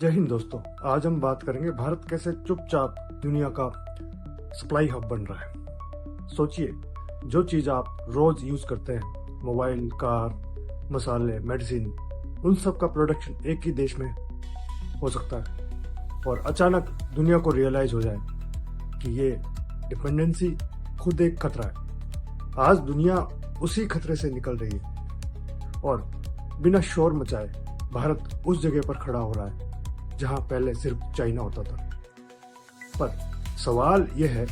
जय हिंद दोस्तों। आज हम बात करेंगे भारत कैसे चुपचाप दुनिया का सप्लाई हब बन रहा है। सोचिए, जो चीज़ आप रोज यूज करते हैं, मोबाइल, कार, मसाले, मेडिसिन, उन सब का प्रोडक्शन एक ही देश में हो सकता है और अचानक दुनिया को रियलाइज हो जाए कि ये डिपेंडेंसी खुद एक खतरा है। आज दुनिया उसी खतरे से निकल रही है और बिना शोर मचाए भारत उस जगह पर खड़ा हो रहा है जहां पहले सिर्फ चाइना होता था। पर सवाल यह है,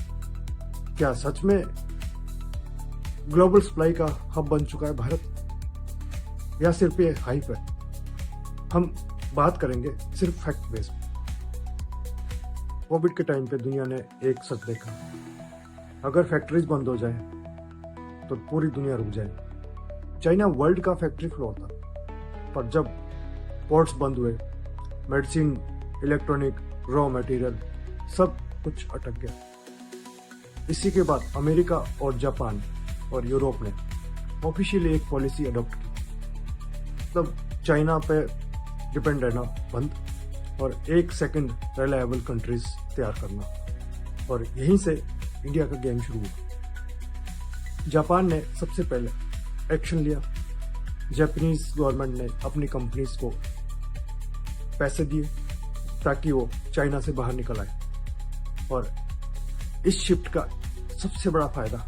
क्या सच में ग्लोबल सप्लाई का हब बन चुका है भारत, या सिर्फ ये हाइप है? हम बात करेंगे सिर्फ फैक्ट बेस। कोविड के टाइम पे दुनिया ने एक सच देखा, अगर फैक्ट्रीज बंद हो जाए तो पूरी दुनिया रुक जाए। चाइना वर्ल्ड का फैक्ट्री फ्लोर था, पर जब पोर्ट्स बंद हुए, मेडिसिन, इलेक्ट्रॉनिक, रॉ मटेरियल सब कुछ अटक गया। इसी के बाद अमेरिका और जापान और यूरोप ने ऑफिशियली एक पॉलिसी अडॉप्ट की, तब चाइना पे डिपेंड रहना बंद और एक सेकंड रिलायबल कंट्रीज तैयार करना, और यहीं से इंडिया का गेम शुरू हुआ। जापान ने सबसे पहले एक्शन लिया। जापानीज गवर्नमेंट ने अपनी कंपनीज को पैसे दिए ताकि वो चाइना से बाहर निकल आए, और इस शिफ्ट का सबसे बड़ा फायदा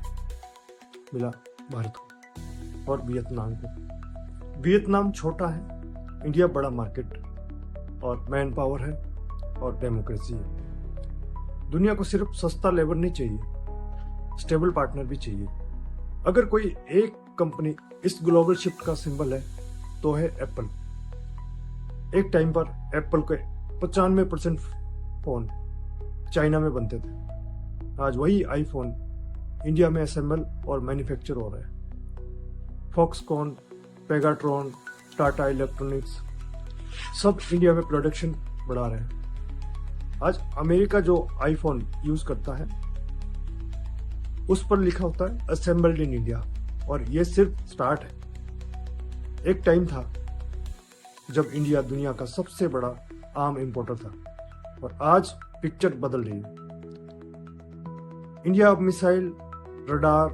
मिला भारत को और वियतनाम को। वियतनाम छोटा है, इंडिया बड़ा मार्केट और मैन पावर है और डेमोक्रेसी है। दुनिया को सिर्फ सस्ता लेबर नहीं चाहिए, स्टेबल पार्टनर भी चाहिए। अगर कोई एक कंपनी इस ग्लोबल शिफ्ट का सिंबल है तो है एप्पल। एक टाइम पर एप्पल के 95% फोन चाइना में बनते थे। आज वही आईफोन इंडिया में असेंबल और मैन्युफैक्चर हो रहा है। फॉक्सकॉन, पेगाट्रॉन, टाटा इलेक्ट्रॉनिक्स सब इंडिया में प्रोडक्शन बढ़ा रहे हैं। आज अमेरिका जो आईफोन यूज करता है उस पर लिखा होता है असेंबल्ड इन इंडिया, और ये सिर्फ स्टार्ट है। एक टाइम था जब इंडिया दुनिया का सबसे बड़ा आम इंपोर्टर था, और आज पिक्चर बदल रही है। इंडिया अब missile, radar,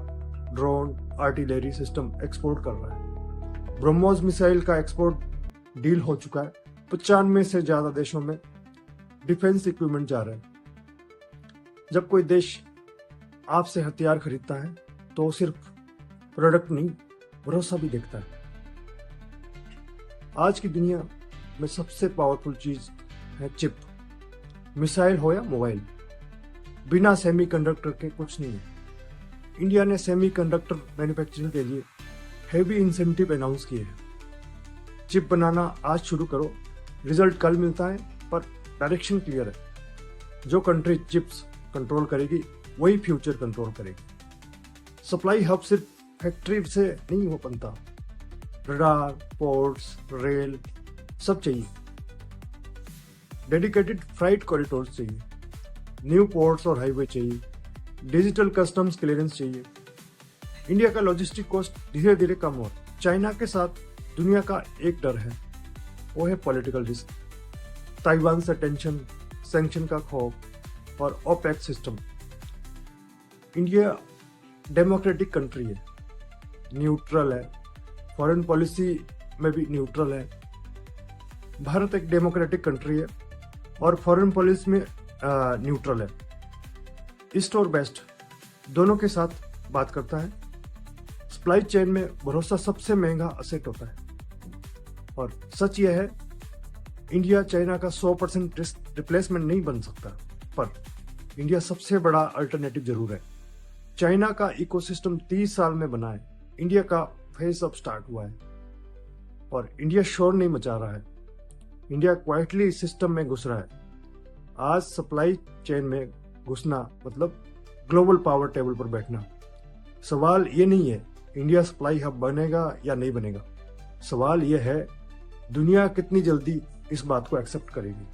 drone, artillery system export कर रहा है। ब्रह्मोस मिसाइल का एक्सपोर्ट डील हो चुका है। 95 से ज्यादा देशों में डिफेंस इक्विपमेंट जा रहे हैं। जब कोई देश आपसे हथियार खरीदता है तो सिर्फ प्रोडक्ट नहीं, भरोसा भी देखता है। आज की दुनिया में सबसे पावरफुल चीज है चिप। मिसाइल हो या मोबाइल, बिना सेमीकंडक्टर के कुछ नहीं है। इंडिया ने सेमीकंडक्टर मैन्युफैक्चरिंग के लिए हेवी इंसेंटिव अनाउंस किए हैं। चिप बनाना आज शुरू करो, रिजल्ट कल मिलता है, पर डायरेक्शन क्लियर है। जो कंट्री चिप्स कंट्रोल करेगी वही फ्यूचर कंट्रोल करेगी। सप्लाई हब सिर्फ फैक्ट्री से नहीं हो बनता, रडार, पोर्ट्स, रेल सब चाहिए। डेडिकेटेड फ्राइट कॉरिडोर चाहिए, न्यू पोर्ट्स और हाईवे चाहिए, डिजिटल कस्टम्स क्लियरेंस चाहिए। इंडिया का लॉजिस्टिक कॉस्ट धीरे धीरे कम हो। चाइना के साथ दुनिया का एक डर है, वो है पॉलिटिकल रिस्क। ताइवान से टेंशन, सैंक्शन का खौफ और OPEC system. India democratic country है, न्यूट्रल है, फॉरेन पॉलिसी में भी न्यूट्रल है। भारत एक डेमोक्रेटिक कंट्री है और फॉरेन पॉलिसी में न्यूट्रल है। ईस्ट और वेस्ट दोनों के साथ बात करता है। सप्लाई चेन में भरोसा सबसे महंगा असेट होता है, और सच यह है, इंडिया चाइना का 100% रिप्लेसमेंट नहीं बन सकता, पर इंडिया सबसे बड़ा अल्टरनेटिव जरूर है। चाइना का इकोसिस्टम 30 साल में बना है, इंडिया का फेस अब स्टार्ट हुआ है, और इंडिया शोर नहीं मचा रहा है। इंडिया क्वाइटली सिस्टम में घुस रहा है। आज सप्लाई चेन में घुसना मतलब ग्लोबल पावर टेबल पर बैठना। सवाल ये नहीं है इंडिया सप्लाई हब बनेगा या नहीं बनेगा, सवाल ये है दुनिया कितनी जल्दी इस बात को एक्सेप्ट करेगी।